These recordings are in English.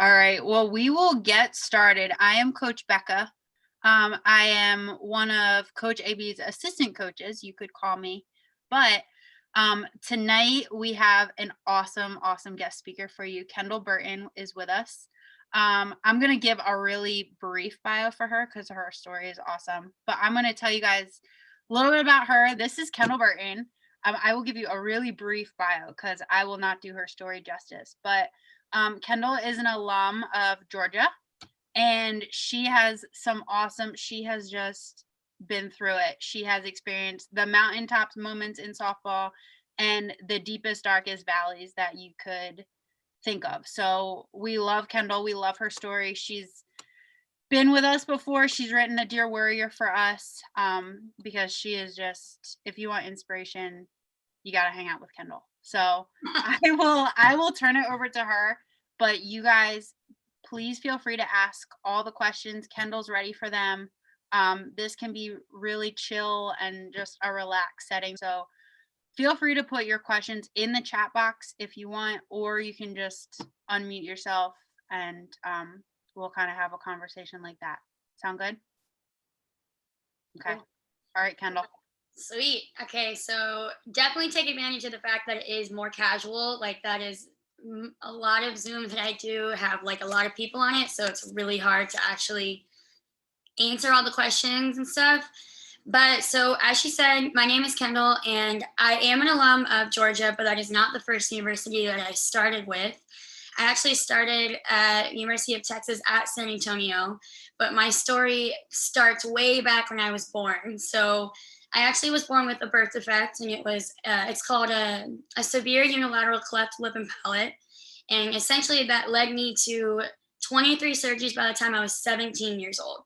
All right. Well, we will get started. I am Coach Becca. I am one of Coach AB's assistant coaches, you could call me. But tonight we have an awesome guest speaker for you. Kendall Burton is with us. I'm going to give a really brief bio for her because her story is awesome. But I'm going to tell you guys a little bit about her. This is Kendall Burton. I will give you a really brief bio because I will not do her story justice. But Kendall is an alum of Georgia, and she has just been through it. She has experienced the mountaintops moments in softball and the deepest, darkest valleys that you could think of. So we love Kendall. We love her story. She's been with us before. She's written a Dear Warrior for us because she is just, if you want inspiration, you got to hang out with Kendall. So I will turn it over to her, but you guys, please feel free to ask all the questions. Kendall's ready for them. This can be really chill and just a relaxed setting. So feel free to put your questions in the chat box if you want, or you can just unmute yourself and we'll kind of have a conversation like that. Sound good? Okay. All right, Kendall. Sweet. Okay, so definitely take advantage of the fact that it is more casual. Like, that is a lot of Zooms that I do have like a lot of people on it, so it's really hard to actually answer all the questions and stuff. But so as she said, my name is Kendall and I am an alum of Georgia, but that is not the first university that I started with. I actually started at University of Texas at San Antonio, but my story starts way back when I was born. So I actually was born with a birth defect, and it's called a severe unilateral cleft lip and palate. And essentially that led me to 23 surgeries by the time I was 17 years old.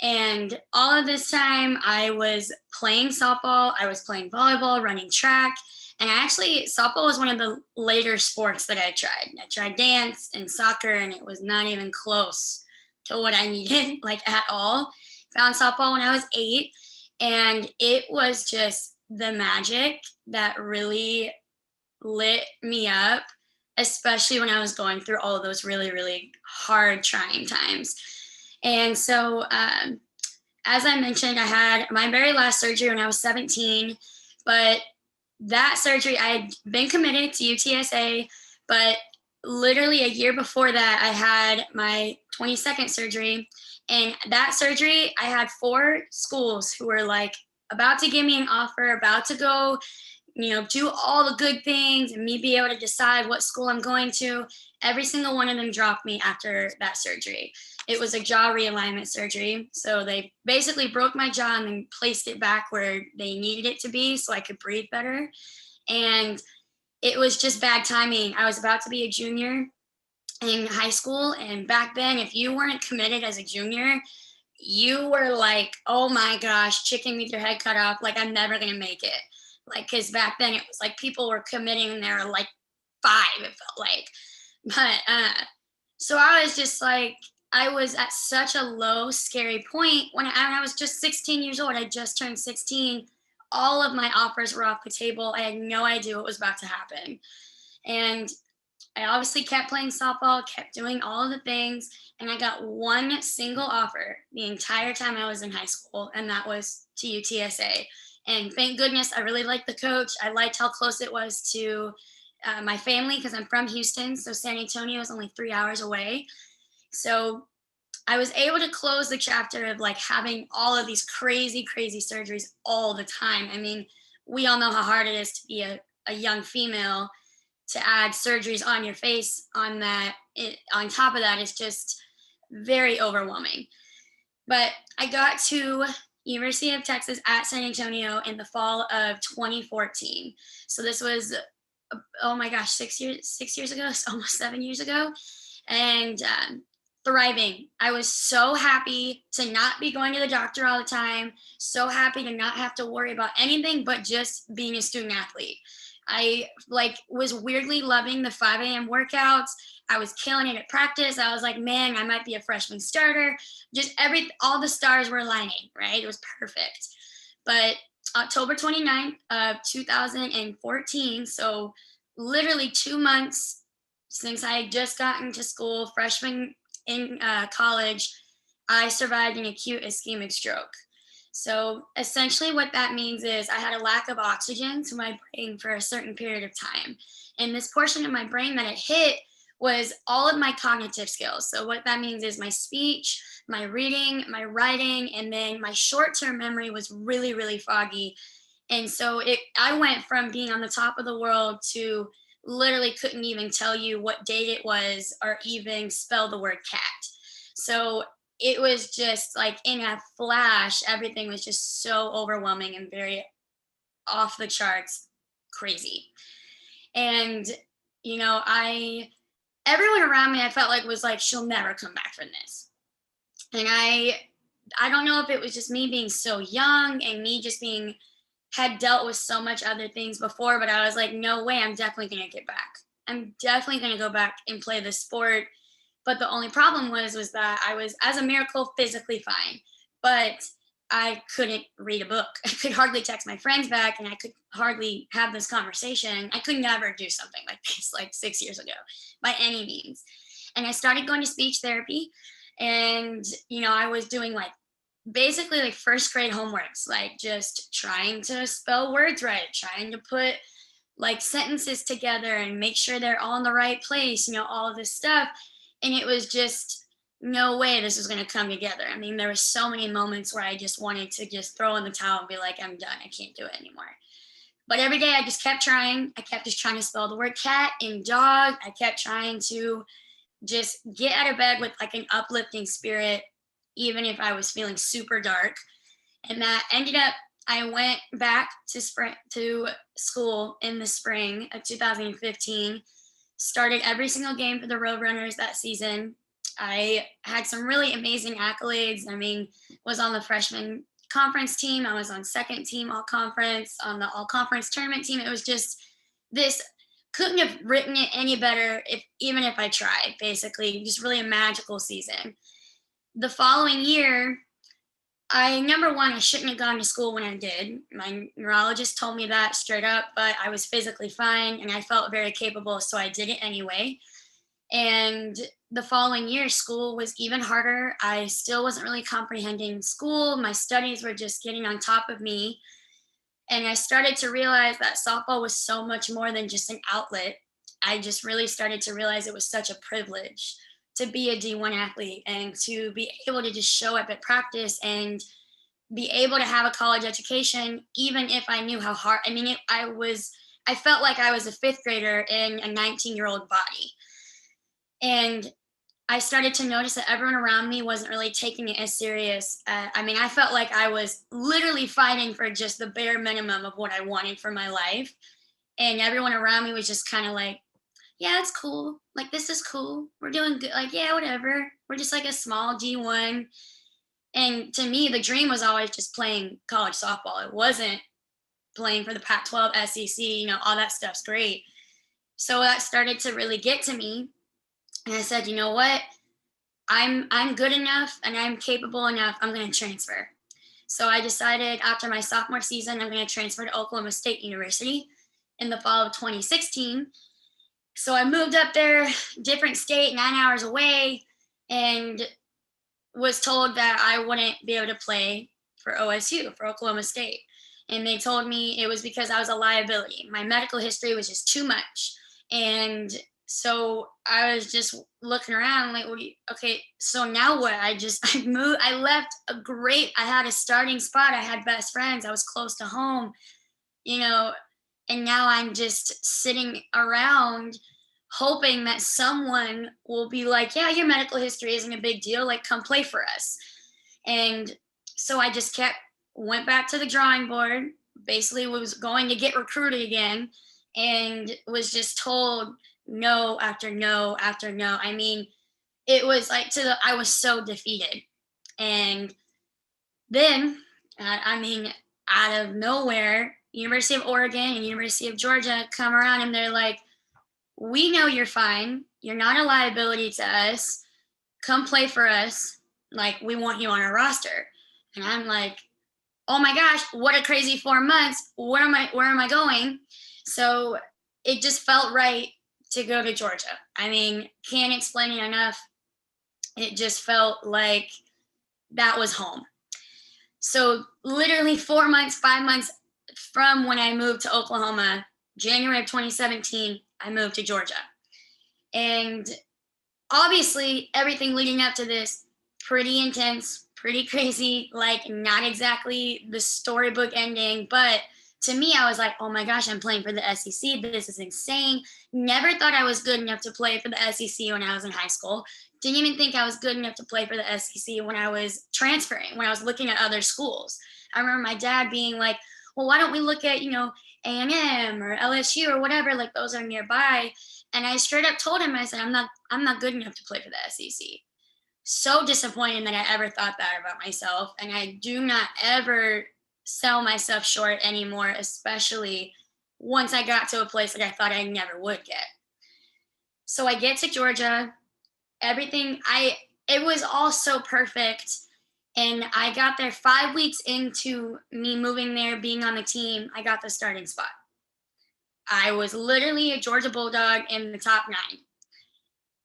And all of this time I was playing softball, I was playing volleyball, running track. And softball was one of the later sports that I tried. I tried dance and soccer, and it was not even close to what I needed, like at all. Found softball when I was 8. And it was just the magic that really lit me up, especially when I was going through all of those really, really hard, trying times. And so, as I mentioned, I had my very last surgery when I was 17, but that surgery, I had been committed to UTSA, but literally a year before that, I had my 22nd surgery. And that surgery, I had 4 schools who were like about to give me an offer, about to go, do all the good things and me be able to decide what school I'm going to. Every single one of them dropped me after that surgery. It was a jaw realignment surgery. So they basically broke my jaw and then placed it back where they needed it to be so I could breathe better. And it was just bad timing. I was about to be a junior in high school, and back then, if you weren't committed as a junior, you were like, oh my gosh, chicken with your head cut off, like I'm never gonna make it. Like, because back then it was like people were committing when they were like 5, it felt like. But so I was just like, I was at such a low, scary point when I was just 16 years old. I just turned 16. All of my offers were off the table. I had no idea what was about to happen. And I obviously kept playing softball, kept doing all of the things, and I got one single offer the entire time I was in high school, and that was to UTSA. And thank goodness, I really liked the coach. I liked how close it was to my family because I'm from Houston, so San Antonio is only 3 hours away. So I was able to close the chapter of like having all of these crazy, crazy surgeries all the time. I mean, we all know how hard it is to be a young female. To add surgeries on your face on top of that is just very overwhelming. But I got to University of Texas at San Antonio in the fall of 2014. So this was, oh my gosh, 6 years ago, almost 7 years ago. And thriving. I was so happy to not be going to the doctor all the time, so happy to not have to worry about anything but just being a student athlete. I was weirdly loving the 5 a.m. workouts. I was killing it at practice. I was like, man, I might be a freshman starter. Just all the stars were aligning, right? It was perfect. But October 29th of 2014, so literally 2 months since I had just gotten to school, freshman in college, I survived an acute ischemic stroke. So essentially, what that means is I had a lack of oxygen to my brain for a certain period of time. And this portion of my brain that it hit was all of my cognitive skills. So, what that means is my speech, my reading, my writing, and then my short term memory was really, really foggy. And so I went from being on the top of the world to literally couldn't even tell you what date it was or even spell the word cat. So it was just like in a flash, everything was just so overwhelming and very off the charts crazy. And, everyone around me, I felt like was like, she'll never come back from this. And I don't know if it was just me being so young and me just being had dealt with so much other things before, but I was like, no way, I'm definitely going to get back. I'm definitely going to go back and play the sport. But the only problem was that I was, as a miracle, physically fine, but I couldn't read a book. I could hardly text my friends back, and I could hardly have this conversation. I could never do something like this, like 6 years ago, by any means. And I started going to speech therapy, and I was doing like basically like first grade homeworks, like just trying to spell words right, trying to put like sentences together and make sure they're all in the right place, all of this stuff. And it was just no way this was going to come together. I mean, there were so many moments where I just wanted to just throw in the towel and be like, I'm done. I can't do it anymore. But every day I just kept trying. I kept just trying to spell the word cat and dog. I kept trying to just get out of bed with like an uplifting spirit, even if I was feeling super dark. And that ended up, I went back to school in the spring of 2015, started every single game for the Roadrunners that season. I had some really amazing accolades. I mean, was on the freshman conference team. I was on second team all conference, on the all conference tournament team. It was just this, couldn't have written it any better even if I tried, basically. Just really a magical season. The following year, number one, I shouldn't have gone to school when I did. My neurologist told me that straight up, but I was physically fine and I felt very capable, so I did it anyway. And the following year, school was even harder. I still wasn't really comprehending school. My studies were just getting on top of me. And I started to realize that softball was so much more than just an outlet. I just really started to realize it was such a privilege to be a D1 athlete and to be able to just show up at practice and be able to have a college education, even if I knew how hard. I mean, I felt like I was a fifth grader in a 19-year-old body. And I started to notice that everyone around me wasn't really taking it as serious. I mean, I felt like I was literally fighting for just the bare minimum of what I wanted for my life. And everyone around me was just kind of like, yeah, it's cool. Like, this is cool. We're doing good. Like, yeah, whatever. We're just like a small D1. And to me, the dream was always just playing college softball. It wasn't playing for the Pac-12, SEC, all that stuff's great. So that started to really get to me. And I said, you know what? I'm good enough and I'm capable enough. I'm going to transfer. So I decided after my sophomore season, I'm going to transfer to Oklahoma State University in the fall of 2016. So I moved up there, different state, 9 hours away, and was told that I wouldn't be able to play for OSU, for Oklahoma State. And they told me it was because I was a liability. My medical history was just too much. And so I was just looking around like, okay, so now what? I moved, I left I had a starting spot. I had best friends. I was close to home, and now I'm just sitting around hoping that someone will be like, yeah, your medical history isn't a big deal. Like, come play for us. And so I just went back to the drawing board, basically was going to get recruited again, and was just told no after no after no. I mean, it was like I was so defeated. And then, out of nowhere, University of Oregon and University of Georgia come around and they're like, we know you're fine. You're not a liability to us. Come play for us. Like, we want you on our roster. And I'm like, oh my gosh, what a crazy 4 months. Where am I going? So it just felt right to go to Georgia. I mean, can't explain it enough. It just felt like that was home. So literally 4 months, 5 months from when I moved to Oklahoma, January of 2017, I moved to Georgia. And obviously, everything leading up to this, pretty intense, pretty crazy, like not exactly the storybook ending. But to me, I was like, oh my gosh, I'm playing for the SEC. This is insane. Never thought I was good enough to play for the SEC when I was in high school. Didn't even think I was good enough to play for the SEC when I was transferring, when I was looking at other schools. I remember my dad being like, well, why don't we look at, A&M or LSU or whatever, like those are nearby. And I straight up told him, I said, I'm not good enough to play for the SEC. So disappointed that I ever thought that about myself. And I do not ever sell myself short anymore, especially once I got to a place that I thought I never would get. So I get to Georgia, it was all so perfect. And I got there 5 weeks into me moving there, being on the team, I got the starting spot. I was literally a Georgia Bulldog in the top 9.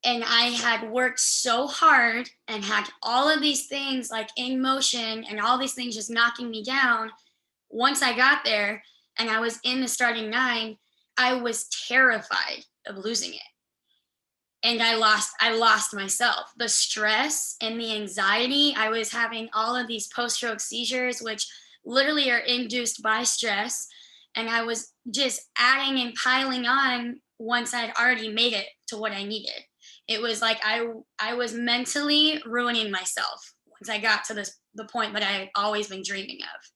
And I had worked so hard and had all of these things like in motion and all these things just knocking me down. Once I got there and I was in the starting 9, I was terrified of losing it. And I lost myself. The stress and the anxiety, I was having all of these post-stroke seizures, which literally are induced by stress. And I was just adding and piling on once I'd already made it to what I needed. It was like I was mentally ruining myself once I got to the point that I had always been dreaming of.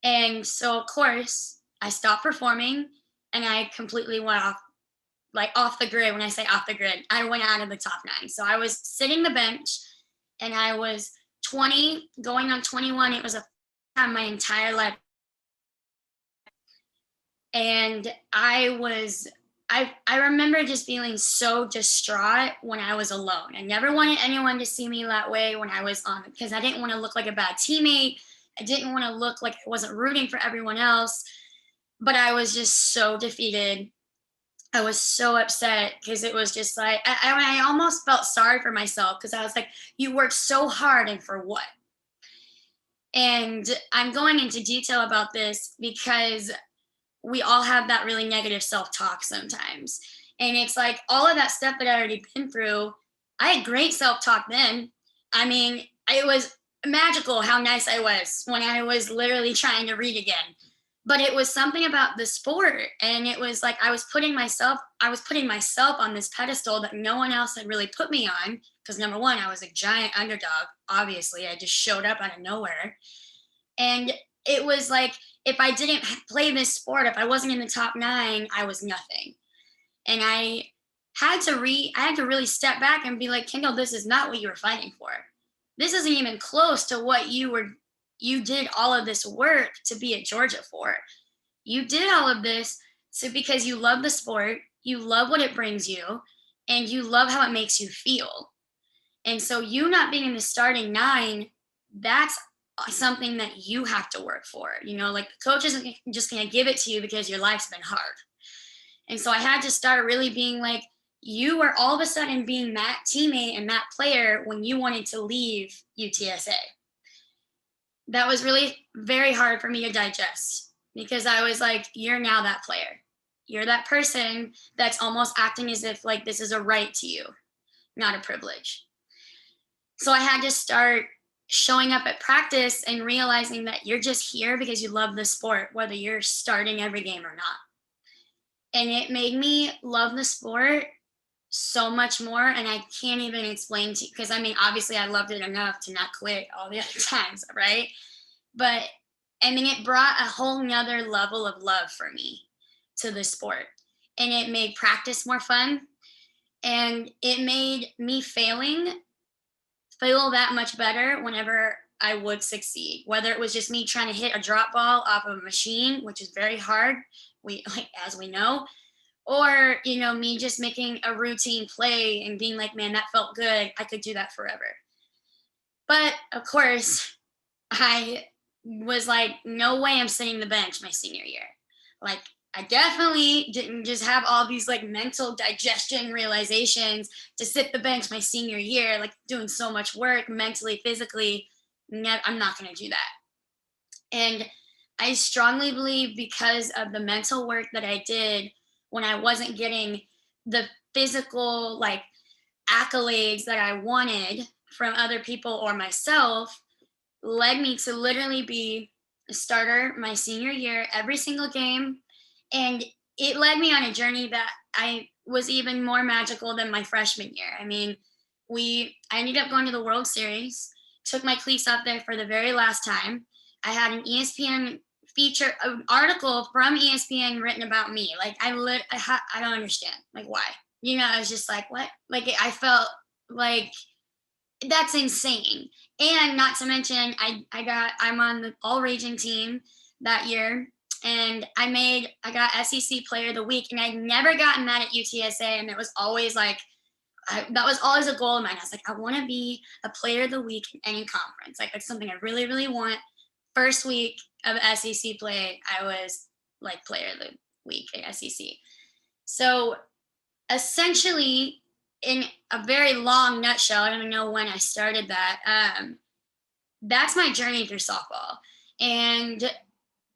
And so, of course, I stopped performing and I completely went off the grid. When I say off the grid, I went out of the top 9. So I was sitting the bench and I was 20, going on 21. It was a time my entire life. And I remember just feeling so distraught when I was alone. I never wanted anyone to see me that way when I was on, because I didn't want to look like a bad teammate. I didn't want to look like I wasn't rooting for everyone else, but I was just so defeated. I was so upset because it was just like, I almost felt sorry for myself because I was like, you worked so hard and for what? And I'm going into detail about this because we all have that really negative self-talk sometimes. And it's like all of that stuff that I already been through, I had great self-talk then. I mean, it was magical how nice I was when I was literally trying to read again. But it was something about the sport. And it was like I was putting myself on this pedestal that no one else had really put me on. Because number one, I was a giant underdog. Obviously, I just showed up out of nowhere. And it was like, if I didn't play this sport, if I wasn't in the top 9, I was nothing. And I had to really step back and be like, Kendall, this is not what you were fighting for. This isn't even close to what you did all of this work to be at Georgia for. You did all of this because you love the sport, you love what it brings you, and you love how it makes you feel. And so you not being in the starting 9, that's something that you have to work for. Like the coach isn't just going to give it to you because your life's been hard. And so I had to start really being like, you were all of a sudden being that teammate and that player when you wanted to leave UTSA. That was really very hard for me to digest because I was like, you're now that player. You're that person that's almost acting as if like this is a right to you, not a privilege. So I had to start showing up at practice and realizing that you're just here because you love the sport, whether you're starting every game or not. And it made me love the sport so much more. And I can't even explain to you, because I mean, obviously I loved it enough to not quit all the other times, right? But I mean, it brought a whole nother level of love for me to the sport. And it made practice more fun. And it made me failing feel that much better whenever I would succeed, whether it was just me trying to hit a drop ball off of a machine, which is very hard, as we know, or, me just making a routine play and being like, man, that felt good. I could do that forever. But of course, I was like, no way I'm sitting the bench my senior year. Like, I definitely didn't just have all these like mental digestion realizations to sit the bench my senior year, like doing so much work mentally, physically. I'm not going to do that. And I strongly believe because of the mental work that I did when I wasn't getting the physical like accolades that I wanted from other people or myself, led me to literally be a starter my senior year every single game. And it led me on a journey that I was even more magical than my freshman year. I mean, I ended up going to the World Series, took my cleats up there for the very last time. I had an ESPN an article from ESPN written about me. Like I don't understand. Like why? I was just like, what? Like I felt like that's insane. And not to mention, I'm on the all raging team that year, and I got SEC Player of the Week, and I'd never gotten that at UTSA, and it was always like that was always a goal of mine. I was like, I want to be a Player of the Week in any conference. Like that's something I really, really want. First week of SEC play, I was like Player of the Week at SEC. So essentially, in a very long nutshell, I don't even know when I started that. That's my journey through softball, and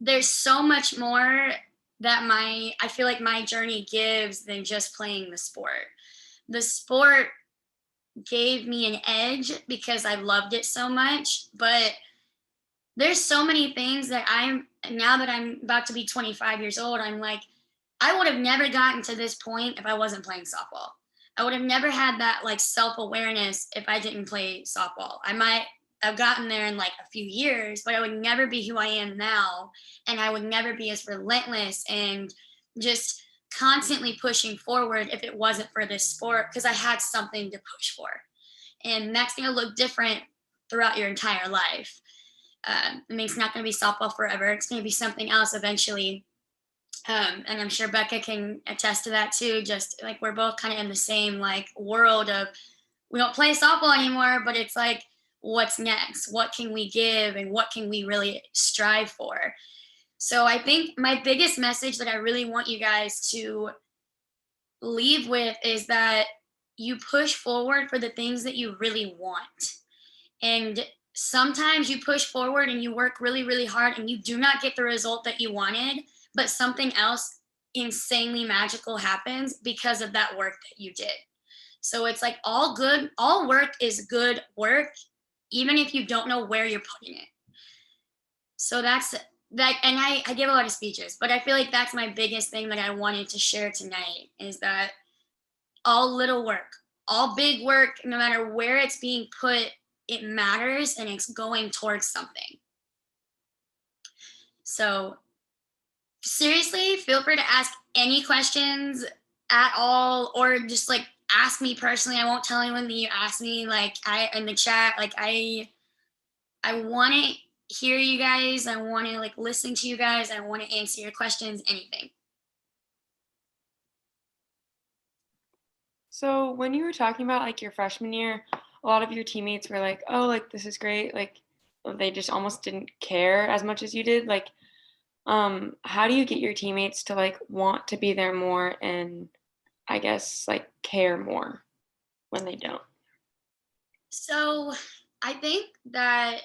there's so much more that I feel like my journey gives than just playing the sport. The sport gave me an edge because I loved it so much, but there's so many things that now that I'm about to be 25 years old, I'm like, I would have never gotten to this point if I wasn't playing softball. I would have never had that like self-awareness if I didn't play softball. I might have gotten there in like a few years, but I would never be who I am now. And I would never be as relentless and just constantly pushing forward if it wasn't for this sport, because I had something to push for. And that's going to look different throughout your entire life. I mean, it's not going to be softball forever. It's going to be something else eventually. And I'm sure Becca can attest to that too. Just like we're both kind of in the same like world of we don't play softball anymore, but it's like, what's next? What can we give and what can we really strive for? So I think my biggest message that I really want you guys to leave with is that you push forward for the things that you really want. And sometimes you push forward and you work really, really hard and you do not get the result that you wanted, but something else insanely magical happens because of that work that you did. So it's like all work is good work, even if you don't know where you're putting it. So that's that. And I give a lot of speeches, but I feel like that's my biggest thing that I wanted to share tonight is that all little work, all big work, no matter where it's being put, it matters and it's going towards something. So seriously, feel free to ask any questions at all, or just like ask me personally. I won't tell anyone that you ask me, like in the chat. Like I want to hear you guys. I want to like listen to you guys. I want to answer your questions, anything. So when you were talking about like your freshman year, a lot of your teammates were like, oh, like this is great. Like they just almost didn't care as much as you did. Like, how do you get your teammates to like want to be there more and I guess like care more when they don't? So I think that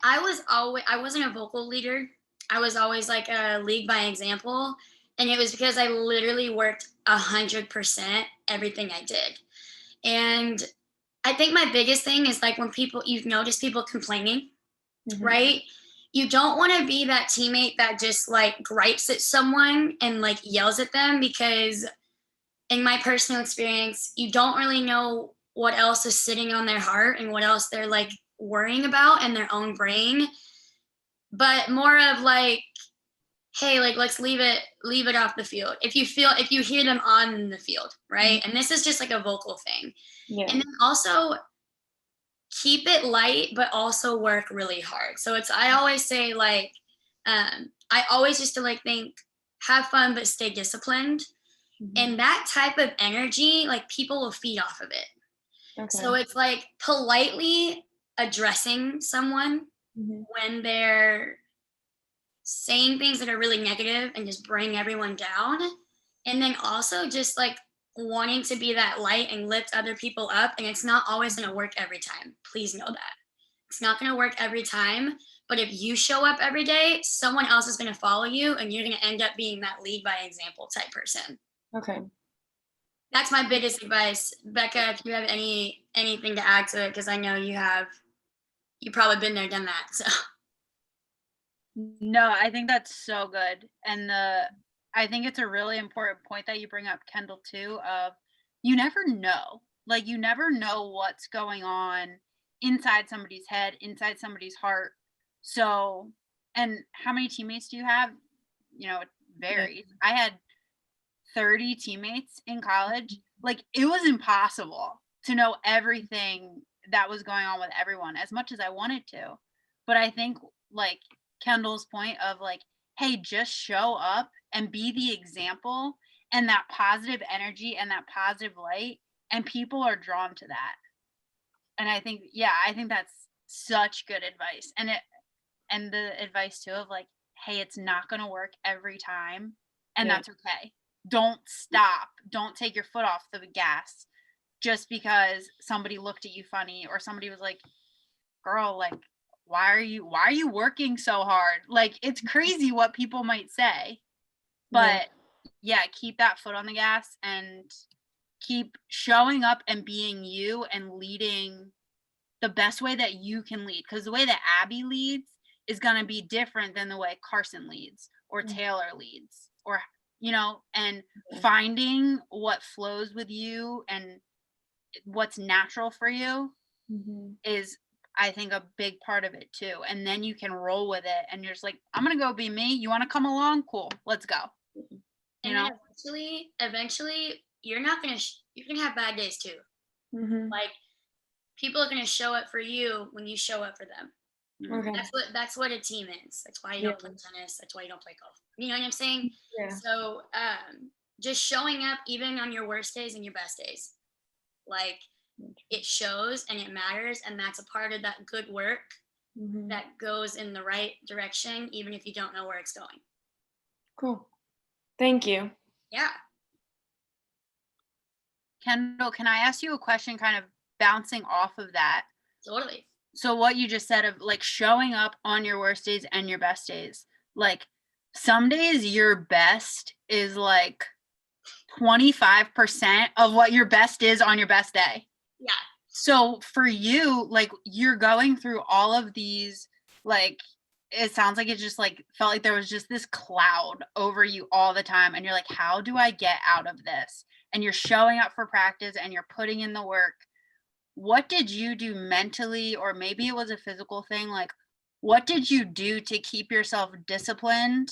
I wasn't a vocal leader. I was always like a lead by example. And it was because I literally worked 100% everything I did. And I think my biggest thing is like when you notice people complaining, right? You don't want to be that teammate that just like gripes at someone and like yells at them, because in my personal experience, you don't really know what else is sitting on their heart and what else they're like worrying about in their own brain. But more of like, hey, like let's leave it off the field. If you hear them on the field, right? And this is just like a vocal thing. Yeah. And then also keep it light, but also work really hard. So I always say like, I always used to like think, have fun, but stay disciplined. And that type of energy, like people will feed off of it. Okay. So it's like politely addressing someone when they're saying things that are really negative and just bring everyone down. And then also just like wanting to be that light and lift other people up. And it's not always going to work every time. Please know that. It's not going to work every time. But if you show up every day, someone else is going to follow you and you're going to end up being that lead by example type person. Okay. That's my biggest advice. Becca, if you have anything to add to it, because I know you've probably been there, done that. So No, I think that's so good. And I think it's a really important point that you bring up, Kendall, too, of you never know. Like, you never know what's going on inside somebody's head, inside somebody's heart. So, and how many teammates do you have? You know, it varies. I had 30 teammates in college. Like, it was impossible to know everything that was going on with everyone as much as I wanted to. But I think, like, Kendall's point of like, hey, just show up and be the example and that positive energy and that positive light, and people are drawn to that. And I think, I think that's such good advice. And the advice too of like, hey, it's not going to work every time, and that's okay. Don't stop. Don't take your foot off the gas just because somebody looked at you funny or somebody was like, girl, like, why are you working so hard? Like, it's crazy what people might say. But keep that foot on the gas and keep showing up and being you and leading the best way that you can lead. Because the way that Abby leads is going to be different than the way Carson leads or Taylor leads, or, you know, and finding what flows with you and what's natural for you is, I think, a big part of it too. And then you can roll with it and you're just like, I'm going to go be me. You want to come along? Cool. Let's go. You know, eventually you're going to have bad days too. Like, people are going to show up for you when you show up for them. Okay. That's what a team is. That's why you don't play tennis. That's why you don't play golf. You know what I'm saying? Yeah. So just showing up even on your worst days and your best days. Like, it shows and it matters, and that's a part of that good work that goes in the right direction, even if you don't know where it's going. Cool. Thank you. Yeah. Kendall, can I ask you a question kind of bouncing off of that? Totally. So what you just said of like showing up on your worst days and your best days, like some days your best is like 25% of what your best is on your best day. Yeah. So for you, like, you're going through all of these, like, it sounds like it just like felt like there was just this cloud over you all the time. And you're like, how do I get out of this? And you're showing up for practice and you're putting in the work. What did you do mentally, or maybe it was a physical thing? Like, what did you do to keep yourself disciplined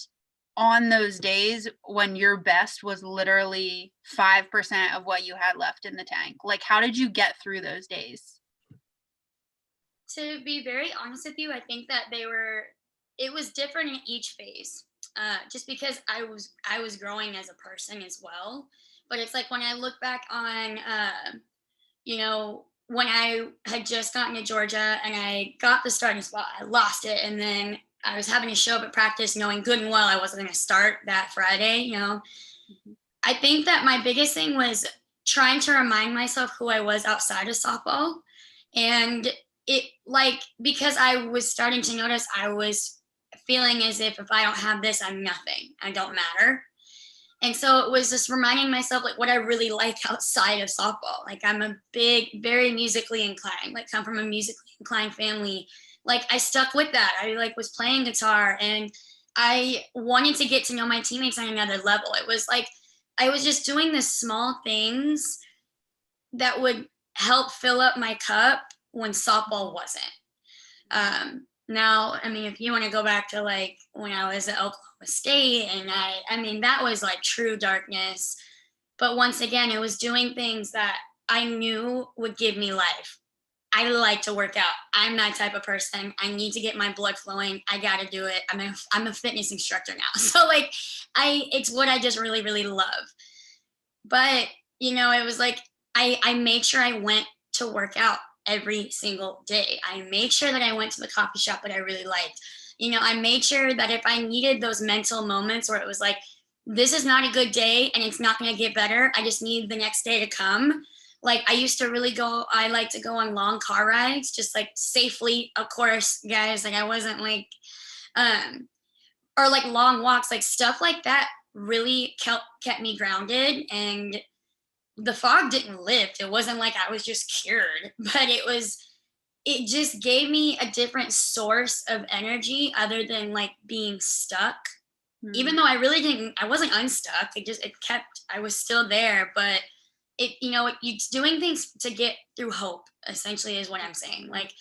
on those days when your best was literally 5% of what you had left in the tank? Like, how did you get through those days? To be very honest with you, I think that it was different in each phase, just because I was growing as a person as well. But it's like when I look back on, you know, when I had just gotten to Georgia and I got the starting spot, I lost it. And then I was having to show up at practice knowing good and well I wasn't going to start that Friday, you know. I think that my biggest thing was trying to remind myself who I was outside of softball. And it, like, because I was starting to notice I was feeling as if I don't have this, I'm nothing. I don't matter. And so it was just reminding myself, like, what I really like outside of softball. Like, I'm a very musically inclined, like, come from a musically inclined family. Like, I stuck with that. I, like, was playing guitar, and I wanted to get to know my teammates on another level. It was like, I was just doing the small things that would help fill up my cup when softball wasn't. Now, I mean, if you want to go back to like when I was at Oklahoma State, and I mean, that was like true darkness. But once again, it was doing things that I knew would give me life. I like to work out. I'm that type of person. I need to get my blood flowing. I got to do it. I'm a fitness instructor now. So like, it's what I just really, really love. But, you know, it was like, I made sure I went to work out every single day. I made sure that I went to the coffee shop that I really liked. I made sure that if I needed those mental moments where it was like, this is not a good day and it's not going to get better, I just need the next day to come. Like I like to go on long car rides, just like safely, of course, guys. Like I wasn't like, um, or like long walks, like stuff like that really kept me grounded. And the fog didn't lift. It wasn't like I was just cured, but it just gave me a different source of energy other than like being stuck. Even though I wasn't unstuck. I was still there, but it's doing things to get through hope, essentially, is what I'm saying. Like,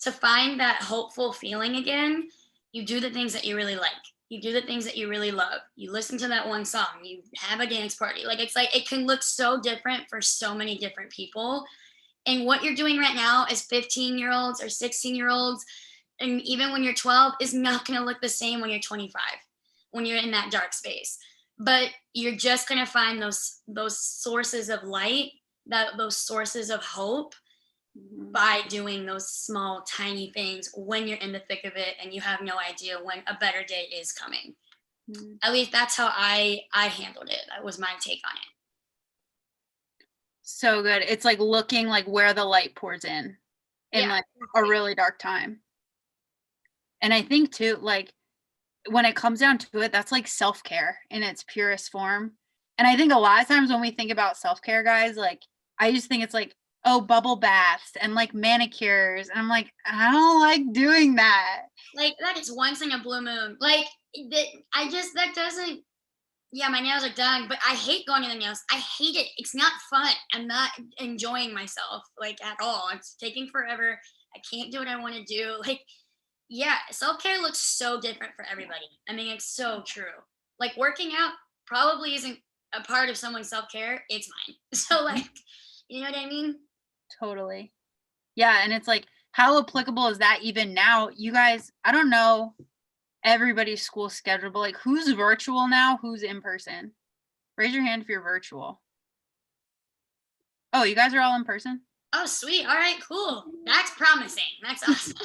to find that hopeful feeling again, you do the things that you really like. You do the things that you really love. You listen to that one song. You have a dance party. Like, it's like it can look so different for so many different people. And what you're doing right now as 15-year-olds or 16-year-olds, and even when you're 12, is not going to look the same when you're 25, when you're in that dark space. But you're just going to find those sources of light, those sources of hope, by doing those small, tiny things when you're in the thick of it and you have no idea when a better day is coming. At least that's how I handled it. That was my take on it. So good. It's like looking like where the light pours in like a really dark time. And I think too, like when it comes down to it, that's like self-care in its purest form. And I think a lot of times when we think about self-care, guys, like I just think it's like, oh, bubble baths and like manicures. And I'm like, I don't like doing that. Like that is once in a blue moon. Like that doesn't, yeah, my nails are done, but I hate going to the nails. I hate it. It's not fun. I'm not enjoying myself like at all. It's taking forever. I can't do what I want to do. Like, yeah, self-care looks so different for everybody. I mean, it's so true. Like working out probably isn't a part of someone's self-care. It's mine. So like, you know what I mean? Totally. Yeah. And it's like, how applicable is that even now? You guys, I don't know everybody's school schedule, but like who's virtual now? Who's in person? Raise your hand if you're virtual. Oh, you guys are all in person? Oh, sweet. All right, cool. That's promising. That's awesome.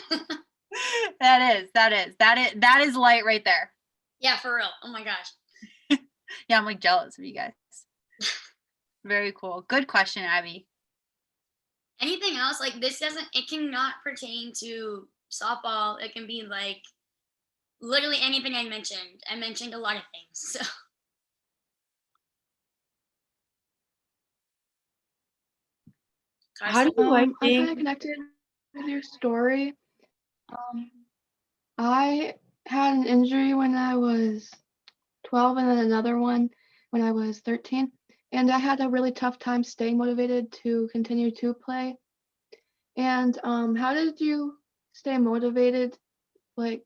That is light right there. Yeah, for real. Oh my gosh. Yeah, I'm like jealous of you guys. Very cool. Good question, Abby. Anything else? Like it cannot pertain to softball. It can be like literally anything I mentioned. I mentioned a lot of things. So How do you like I kind of being? connected with your story. I had an injury when I was 12 and then another one when I was 13. And I had a really tough time staying motivated to continue to play. And how did you stay motivated? Like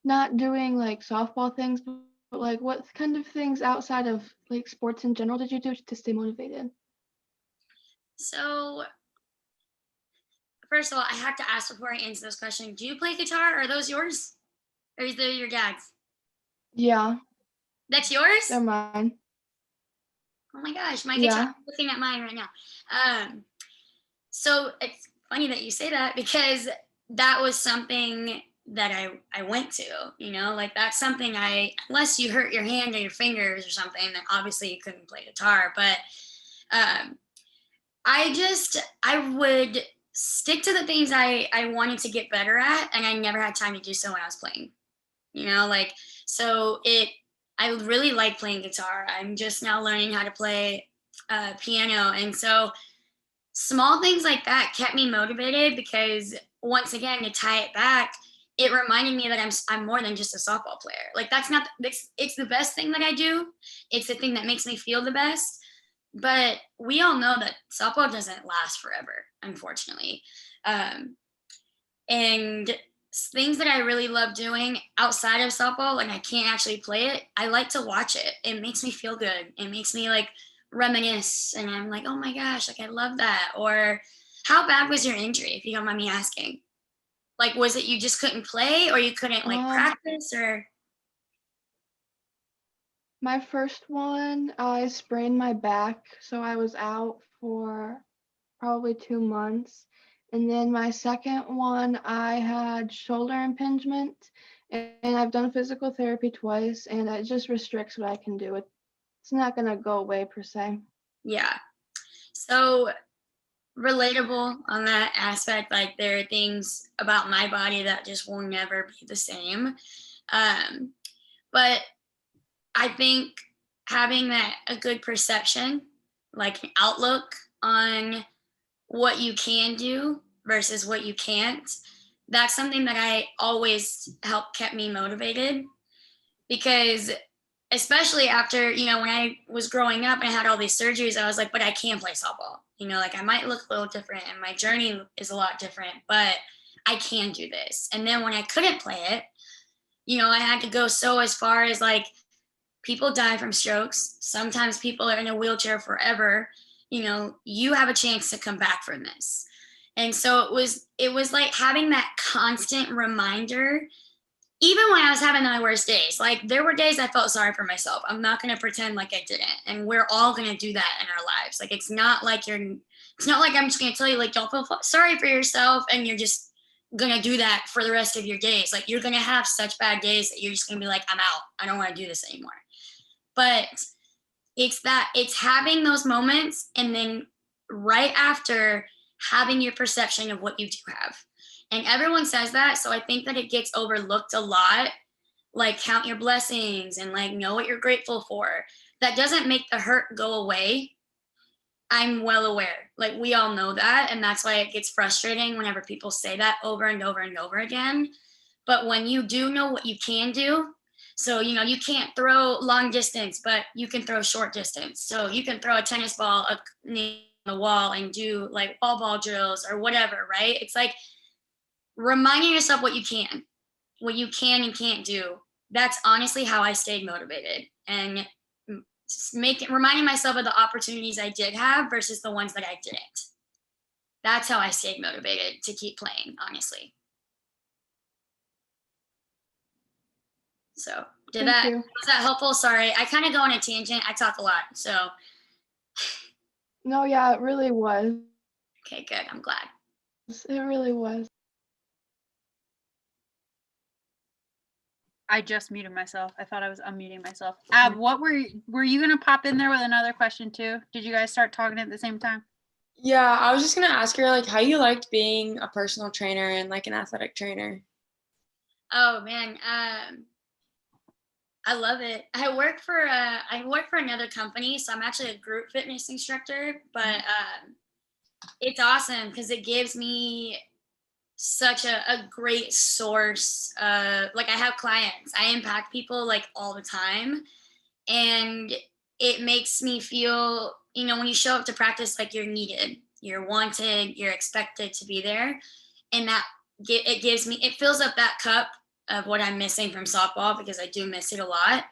not doing like softball things, but like what kind of things outside of like sports in general did you do to stay motivated? So first of all, I have to ask before I answer this question. Do you play guitar? Are those yours? Or is they your dad's? Yeah, That's yours? they're mine. Oh my gosh, my Yeah. guitar. I'm looking at mine right now. So it's funny that you say that because that was something that I went to, like that's something unless you hurt your hand or your fingers or something, then obviously you couldn't play guitar. But I would stick to the things I wanted to get better at, and I never had time to do so when I was playing. I really like playing guitar. I'm just now learning how to play piano, and so small things like that kept me motivated because once again, to tie it back, it reminded me that I'm more than just a softball player. Like it's the best thing that I do. It's the thing that makes me feel the best. But we all know that softball doesn't last forever, unfortunately. And things that I really love doing outside of softball, like I can't actually play it. I like to watch it. It makes me feel good. It makes me like reminisce, and I'm like, oh my gosh, like I love that. Or how bad was your injury, if you don't mind me asking? Like, was it you just couldn't play, or you couldn't like practice, or? My first one, I sprained my back, so I was out for probably 2 months. And then my second one, I had shoulder impingement, and I've done physical therapy twice, and it just restricts what I can do. It's not going to go away per se. Yeah. So relatable on that aspect. Like there are things about my body that just will never be the same. But I think having a good perception, like an outlook on what you can do versus what you can't, that's something that I always kept me motivated, because especially after, when I was growing up and I had all these surgeries, I was like, but I can play softball. Like I might look a little different and my journey is a lot different, but I can do this. And then when I couldn't play it, I had to go so as far as like, people die from strokes. Sometimes people are in a wheelchair forever. You have a chance to come back from this. And so it was like having that constant reminder, even when I was having my worst days. Like there were days I felt sorry for myself. I'm not going to pretend like I didn't. And we're all going to do that in our lives. Like it's not like I'm just going to tell you like, don't feel sorry for yourself and you're just going to do that for the rest of your days. Like you're going to have such bad days that you're just going to be like, I'm out. I don't want to do this anymore. But it's having those moments and then right after having your perception of what you do have. And everyone says that, so I think that it gets overlooked a lot. Like count your blessings and like know what you're grateful for. That doesn't make the hurt go away. I'm well aware. Like we all know that, and that's why it gets frustrating whenever people say that over and over and over again. But when you do know what you can do, so, you can't throw long distance, but you can throw short distance. So you can throw a tennis ball up the wall and do like ball drills or whatever, right? It's like reminding yourself what you can and can't do. That's honestly how I stayed motivated, and reminding myself of the opportunities I did have versus the ones that I didn't. That's how I stayed motivated to keep playing, honestly. So was that helpful? Sorry, I kind of go on a tangent. I talk a lot, so. No, yeah, it really was. Okay, good. I'm glad. It really was. I just muted myself. I thought I was unmuting myself. What were you gonna pop in there with another question too? Did you guys start talking at the same time? Yeah, I was just gonna ask her like how you liked being a personal trainer and like an athletic trainer. Oh man, I love it. I work for another company, so I'm actually a group fitness instructor, but it's awesome because it gives me such a great source. Like I have clients, I impact people like all the time, and it makes me feel, when you show up to practice, like you're needed, you're wanted, you're expected to be there, and that it fills up that cup of what I'm missing from softball, because I do miss it a lot.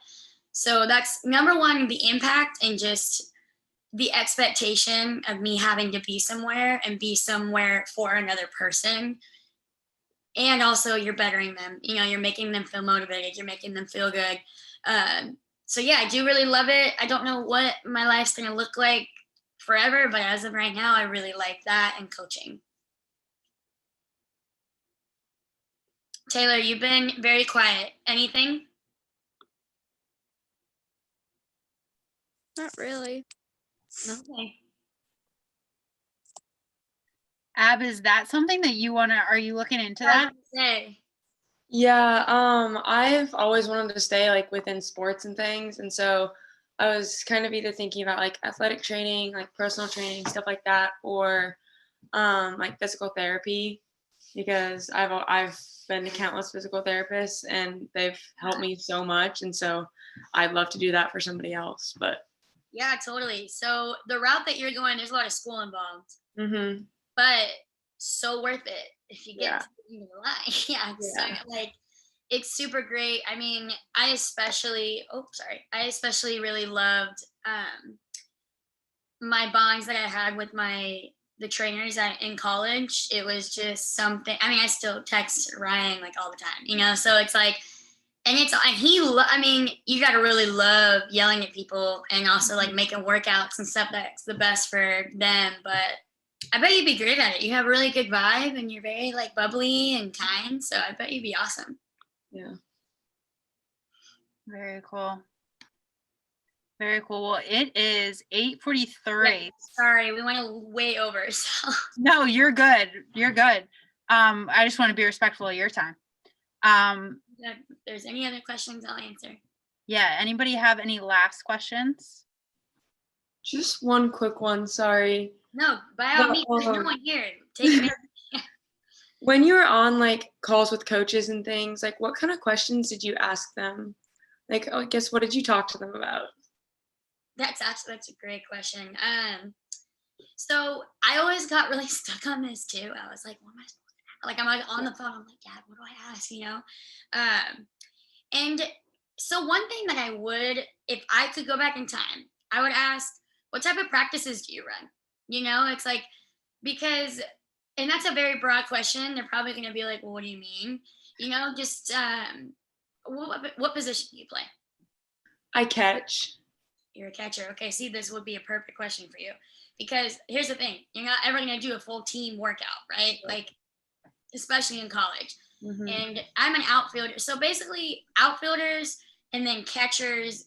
So that's number one, the impact and just the expectation of me having to be somewhere and be somewhere for another person. And also you're bettering them, you're making them feel motivated, you're making them feel good. So yeah, I do really love it. I don't know what my life's going to look like forever, but as of right now, I really like that and coaching. Taylor, you've been very quiet. Anything? Not really. Okay. Is that something that are you looking into that? Yeah, I've always wanted to stay like within sports and things, and so I was kind of either thinking about like athletic training, like personal training, stuff like that, or like physical therapy, because I've been to countless physical therapists and they've helped me so much, and so I'd love to do that for somebody else. But yeah, totally. So the route that you're going, there's a lot of school involved, but so worth it if you get to the line. So like it's super great. I mean, I especially really loved my bonds that I had with the trainers in college. It was just something. I mean, I still text Ryan like all the time, so it's like, and you got to really love yelling at people and also like making workouts and stuff that's the best for them. But I bet you'd be great at it. You have a really good vibe and you're very like bubbly and kind. So I bet you'd be awesome. Yeah. Very cool. Very cool. Well, it is 8:43. Sorry, we went way over. So No, you're good. You're good. I just want to be respectful of your time. if there's any other questions, I'll answer. Yeah. Anybody have any last questions? Just one quick one, sorry. No, by all means, there's no one here. Take it. When you were on like calls with coaches and things, like what kind of questions did you ask them? Like, I guess, what did you talk to them about? That's a great question. So I always got really stuck on this too. I was like, what am I supposed to, like, I'm like on the phone. I'm like, Dad, what do I ask? And so one thing that I would, if I could go back in time, I would ask, what type of practices do you run? It's like, because, and that's a very broad question. They're probably going to be like, well, what do you mean? Just what position do you play? I catch. You're a catcher. Okay, see, this would be a perfect question for you. Because here's the thing, you're not ever going to do a full team workout, right? Like, especially in college. Mm-hmm. And I'm an outfielder. So basically, outfielders and then catchers,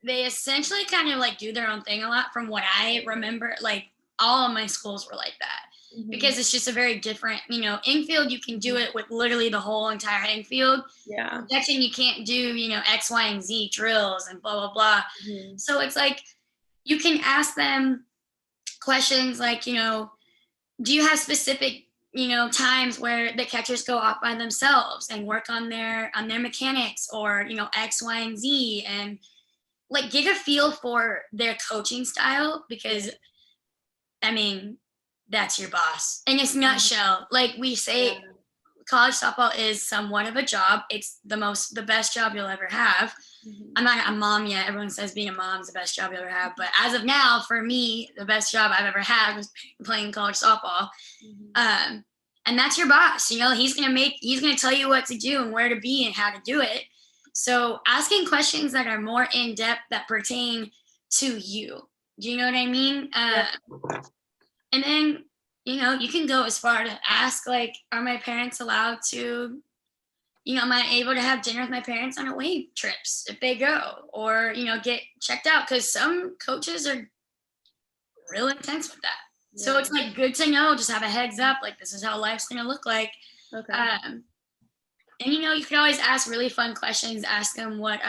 they essentially kind of like do their own thing a lot from what I remember. Like, all of my schools were like that. Mm-hmm. Because it's just a very different, infield, you can do it with literally the whole entire infield. Yeah. Catching, you can't do, X, Y, and Z drills and blah, blah, blah. Mm-hmm. So it's like, you can ask them questions like, do you have specific, times where the catchers go off by themselves and work on their mechanics or, X, Y, and Z, and like get a feel for their coaching style, because I mean, that's your boss. In its nutshell, like we say, college softball is somewhat of a job. It's the best job you'll ever have. Mm-hmm. I'm not a mom yet. Everyone says being a mom is the best job you'll ever have. But as of now, for me, the best job I've ever had was playing college softball. Mm-hmm. And that's your boss. He's gonna tell you what to do and where to be and how to do it. So asking questions that are more in depth that pertain to you. Do you know what I mean? And then, you can go as far to ask, like, are my parents allowed to, am I able to have dinner with my parents on away trips if they go, or, get checked out? Because some coaches are real intense with that. Yeah. So it's like good to know, just have a heads up, like this is how life's going to look like. Okay. And, you can always ask really fun questions. Ask them what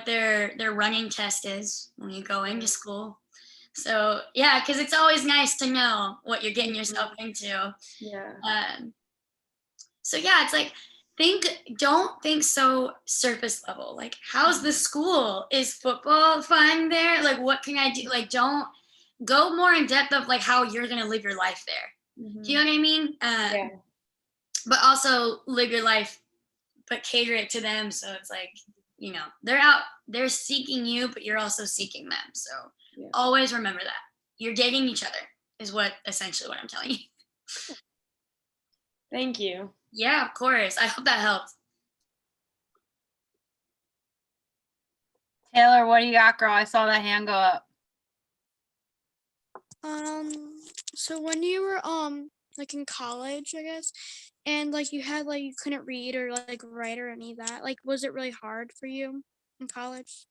their running test is when you go into school. So yeah, because it's always nice to know what you're getting yourself into. Yeah. So yeah, it's like don't think so surface level. Like, how's the school? Is football fun there? Like, what can I do? Like, don't go more in depth of like how you're gonna live your life there. Mm-hmm. Do you know what I mean? Yeah. But also live your life, but cater it to them. So it's like, they're seeking you, but you're also seeking them. So. Yeah. Always remember that. You're dating each other is essentially what I'm telling you. Thank you. Yeah, of course. I hope that helped. Taylor, what do you got, girl? I saw that hand go up. So when you were like in college, I guess, and like you couldn't read or like write or any of that, like was it really hard for you in college?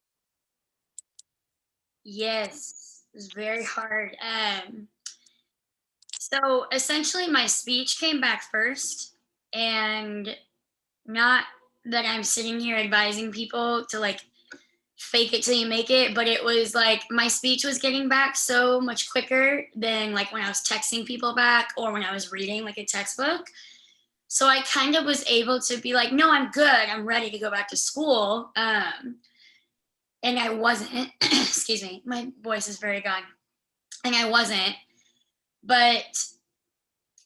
Yes, it was very hard. So essentially my speech came back first, and not that I'm sitting here advising people to like fake it till you make it, but it was like my speech was getting back so much quicker than like when I was texting people back or when I was reading like a textbook. So I kind of was able to be like, no, I'm good. I'm ready to go back to school. And I wasn't, excuse me, my voice is very gone. And I wasn't, but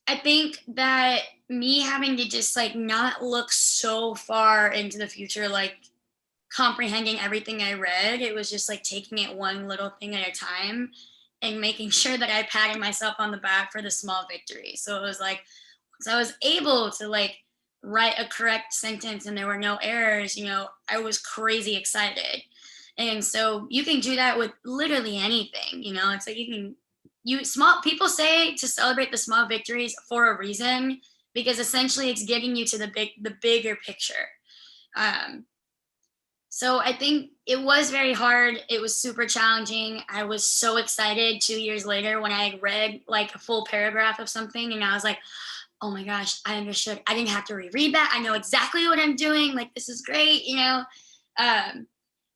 I think that me having to just like not look so far into the future, like comprehending everything I read, it was just like taking it one little thing at a time and making sure that I patted myself on the back for the small victory. So it was like, so I was able to like write a correct sentence and there were no errors, I was crazy excited. And so you can do that with literally anything, it's like you people say to celebrate the small victories for a reason, because essentially it's getting you to the bigger picture. So I think it was very hard. It was super challenging. I was so excited 2 years later when I read like a full paragraph of something, and I was like, oh my gosh, I understood. I didn't have to reread that. I know exactly what I'm doing. Like, this is great, you know? And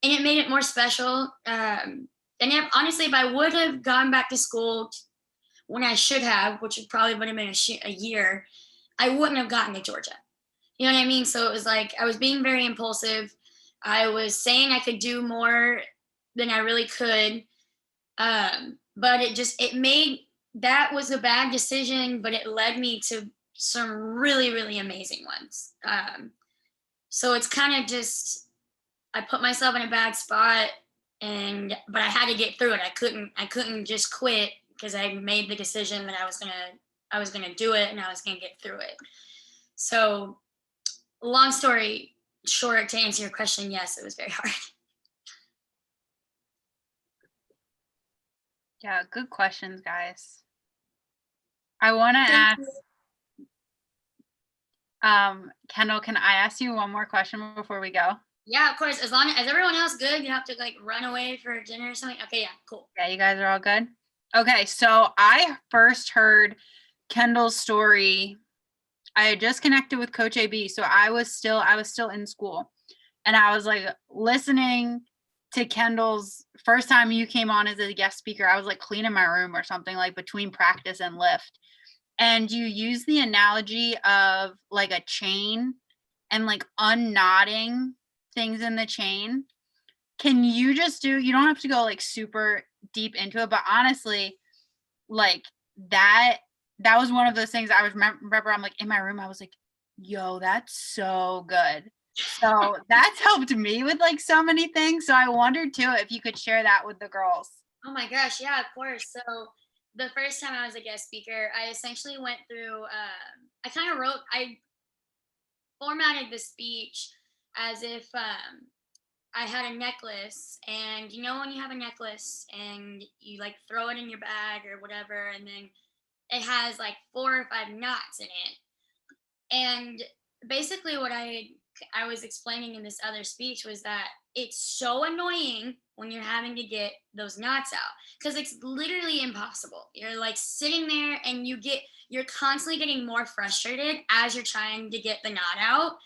it made it more special. And honestly, if I would have gone back to school when I should have, which would probably would have been a year, I wouldn't have gotten to Georgia. You know what I mean? So it was like I was being very impulsive. I was saying I could do more than I really could. But that was a bad decision, but it led me to some really, really amazing ones. So it's kind of just, I put myself in a bad spot, but I had to get through it. I couldn't just quit, because I made the decision that I was gonna do it, and I was gonna get through it. So long story short, to answer your question, yes, it was very hard. Yeah, good questions, guys. I want to Thank ask, Kendall, can I ask you one more question before we go? Yeah, of course. As long as everyone else good, you have to like run away for dinner or something. Okay, yeah, cool. Yeah, you guys are all good? Okay, so I first heard Kendall's story. I had just connected with Coach AB, so I was still in school, and I was like listening to Kendall's first time you came on as a guest speaker. I was like cleaning my room or something, like between practice and lift, and you use the analogy of like a chain and like unknotting things in the chain. Can you just you don't have to go like super deep into it, but honestly, like that was one of those things I was remember I'm like in my room, I was like, yo, that's so good. So that's helped me with like so many things. So I wondered too if you could share that with the girls. Oh my gosh, yeah, of course. So the first time I was a guest speaker, I essentially went through, I formatted the speech as if I had a necklace, and you know when you have a necklace and you like throw it in your bag or whatever, and then it has like 4 or 5 knots in it. And basically what I was explaining in this other speech was that it's so annoying when you're having to get those knots out, because it's literally impossible. You're like sitting there and you're constantly getting more frustrated as you're trying to get the knot out.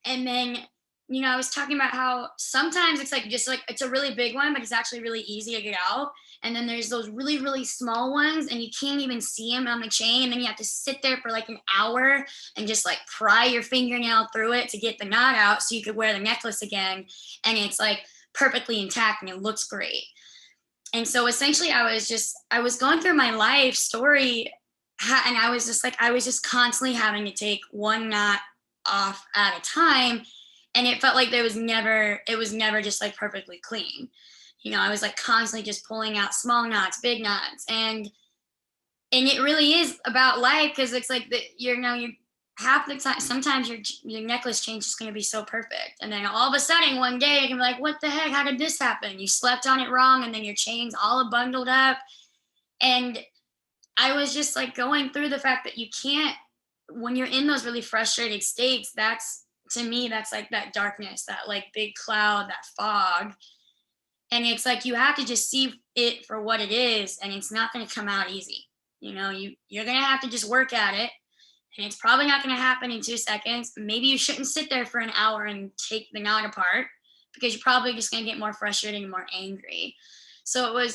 And then, you know, I was talking about how sometimes it's like just like it's a really big one, but it's actually really easy to get out. And then there's those really, really small ones, and you can't even see them on the chain. And then you have to sit there for like an hour and just like pry your fingernail through it to get the knot out so you could wear the necklace again. And it's like perfectly intact and it looks great. And so essentially I was going through my life story, and I was just constantly having to take one knot off at a time. And it felt like it was never just like perfectly clean. You know, I was like constantly just pulling out small knots, big knots. And it really is about life, because it's like you half the time, sometimes your necklace change is going to be so perfect. And then all of a sudden one day you can be like, what the heck, how did this happen? You slept on it wrong, and then your chain's all bundled up. And I was just like going through the fact that you can't, when you're in those really frustrated states, to me, that's like that darkness, that like big cloud, that fog. And it's like you have to just see it for what it is, and it's not going to come out easy. You know, you're going to have to just work at it, and it's probably not going to happen in 2 seconds. Maybe you shouldn't sit there for an hour and take the knot apart, because you're probably just going to get more frustrated and more angry. So I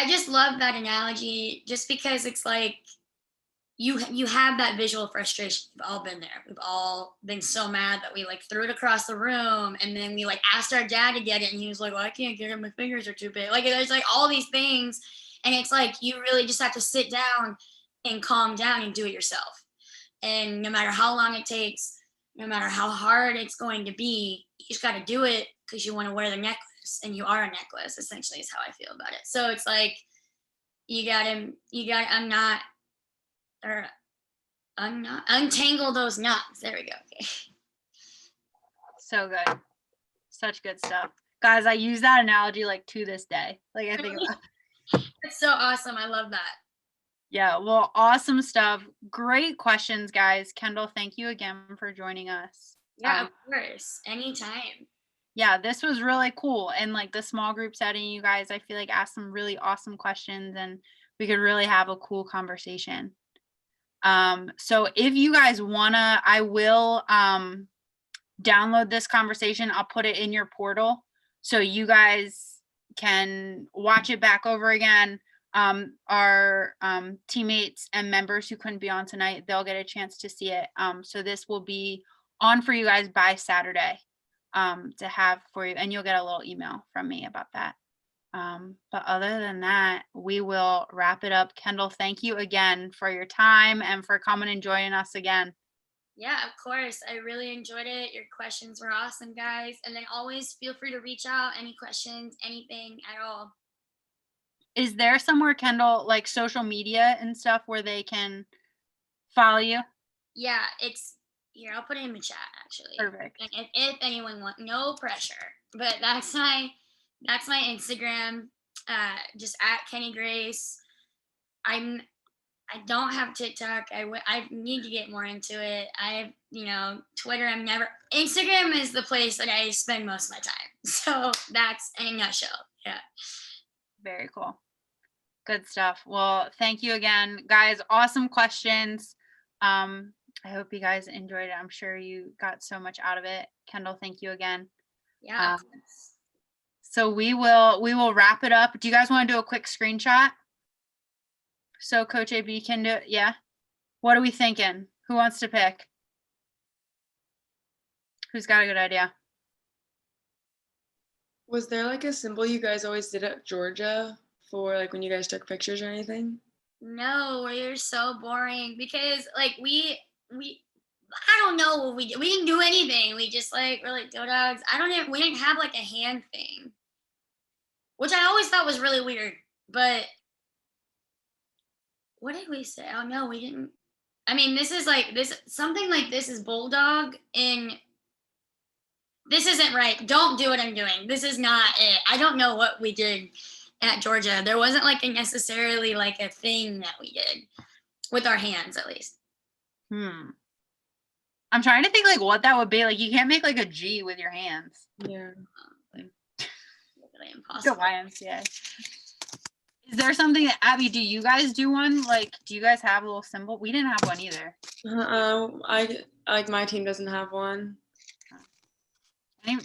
just love that analogy, just because it's like you have that visual frustration. We've all been there. We've all been so mad that we like threw it across the room, and then we like asked our dad to get it, and he was like, well, I can't get it, my fingers are too big. Like there's like all these things, and it's like you really just have to sit down and calm down and do it yourself. And no matter how long it takes, no matter how hard it's going to be, you just got to do it, because you want to wear the necklace, and you are a necklace, essentially, is how I feel about it. So it's like you gotta untangle those knots. There we go. Okay. So good. Such good stuff. Guys, I use that analogy like to this day. Like I think about That's so awesome. I love that. Yeah, well, awesome stuff. Great questions, guys. Kendall, thank you again for joining us. Yeah, of course. Anytime. Yeah, this was really cool. And like the small group setting, you guys, I feel like asked some really awesome questions and we could really have a cool conversation. So if you guys wanna, I will download this conversation. I'll put it in your portal so you guys can watch it back over again. Our teammates and members who couldn't be on tonight, they'll get a chance to see it. So this will be on for you guys by Saturday to have for you, and you'll get a little email from me about that. But other than that, we will wrap it up. Kendall, thank you again for your time and for coming and joining us again. Yeah, of course. I really enjoyed it. Your questions were awesome, guys. And then always feel free to reach out. Any questions, anything at all. Is there somewhere, Kendall, like social media and stuff where they can follow you? Yeah, it's here. I'll put it in the chat actually. Perfect. And if anyone wants, no pressure. But that's my Instagram. Just at Kenny Grace. I don't have TikTok. I need to get more into it. Twitter. Instagram is the place that I spend most of my time. So that's in a nutshell. Yeah. Very cool. Good stuff. Well, thank you again, guys. Awesome questions. I hope you guys enjoyed it. I'm sure you got so much out of it. Kendall, thank you again. Yeah. So we will wrap it up. Do you guys want to do a quick screenshot? So Coach AB can do it. Yeah. What are we thinking? Who wants to pick? Who's got a good idea? Was there like a symbol you guys always did at Georgia for like when you guys took pictures or anything? No, you're so boring because like we I don't know what we did. We didn't do anything. We just we're like go dogs. We didn't have like a hand thing, which I always thought was really weird. But what did we say? Oh no, we didn't. I mean, this is something like this is bulldog and this isn't right. Don't do what I'm doing. This is not it. I don't know what we did at Georgia. There wasn't necessarily a thing that we did with our hands, at least. I'm trying to think what that would be. You can't make a G with your hands. Yeah. Literally impossible. The YMCA. Is there something that Abby? Do you guys do one? Do you guys have a little symbol? We didn't have one either. My team doesn't have one.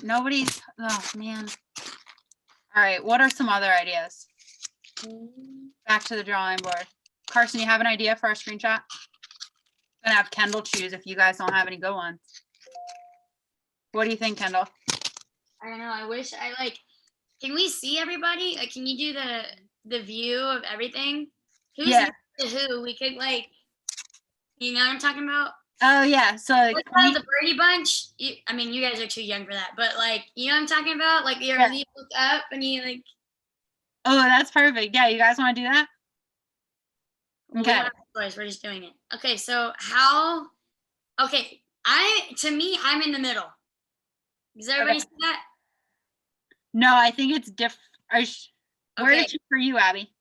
Nobody's. Oh man. All right. What are some other ideas? Back to the drawing board. Carson, you have an idea for our screenshot? I'm gonna have Kendall choose if you guys don't have any good ones. What do you think, Kendall? I don't know. I wish can we see everybody? Can you do the view of everything? Who's who? We could you know what I'm talking about? Oh yeah. So the Birdie Bunch. You guys are too young for that, but you know what I'm talking about? You look up and you Oh, that's perfect. Yeah, you guys want to do that? Okay. We're just doing it. Okay, so how? Okay, I'm in the middle. Does everybody see that? No, I think it's different. Where is it for you, Abby?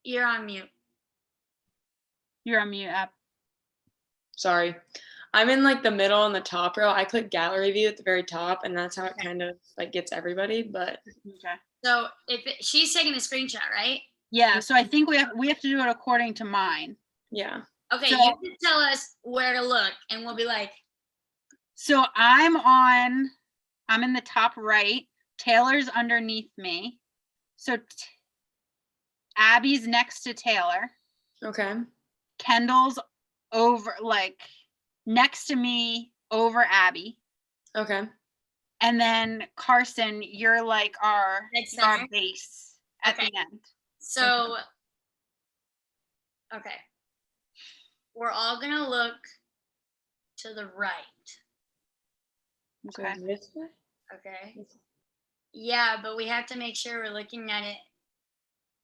You're on mute. You're on mute, Ab. Sorry. I'm in the middle and the top row. I click gallery view at the very top, and that's how it kind of gets everybody. But okay. So she's taking a screenshot, right? Yeah. So I think we have to do it according to mine. Yeah. Okay. So, you can tell us where to look, and we'll be like. So I'm in the top right. Taylor's underneath me. So Abby's next to Taylor. Okay. Kendall's over next to me over Abby. Okay. And then Carson, you're our base at the end. So okay. We're all gonna look to the right. Okay. So this way? Okay. Yeah, but we have to make sure we're looking at it.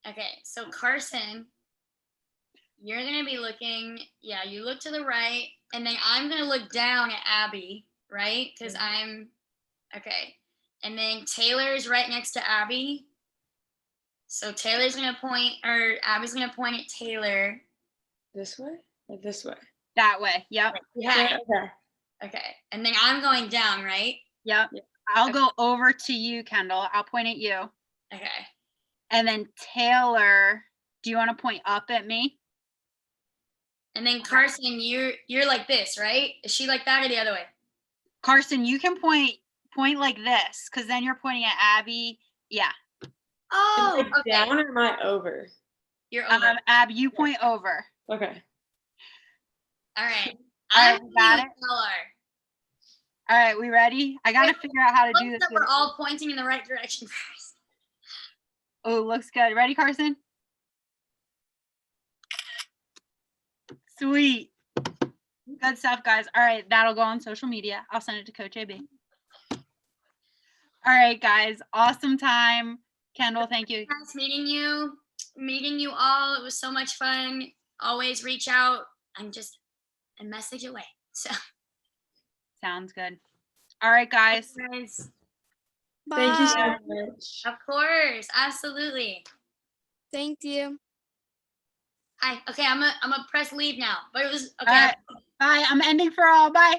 Okay, so Carson, you're going to be looking, you look to the right, and then I'm going to look down at Abby, right? Because okay. And then Taylor's right next to Abby. So Taylor's gonna point, or Abby's gonna point at Taylor. This way or this way? That way. Yep. Yeah. Okay. Okay. And then I'm going down, right? Yep. I'll go over to you, Kendall. I'll point at you. Okay. And then Taylor, do you want to point up at me? And then Carson, you're like this, right? Is she like that or the other way? Carson, you can point like this, because then you're pointing at Abby. Yeah. Oh, Am I okay. down or am I over? You're over. Ab, you point over. Okay. All right. All right, I'm we got gonna it. tell her. All right, we ready? I got to figure out how to do Hope this. that we're all pointing in the right direction first. Oh, looks good. Ready, Carson? Sweet. Good stuff, guys. All right, that'll go on social media. I'll send it to Coach AB. All right, guys. Awesome time. Kendall, thank you. Nice meeting you all. It was so much fun. Always reach out. I'm just a message away. So Sounds good. All right, guys. guys, Thank you so Bye. much. of course, absolutely. Thank you. Okay, I'm a press leave now. But it was okay. All right. Bye. I'm ending for all. Bye.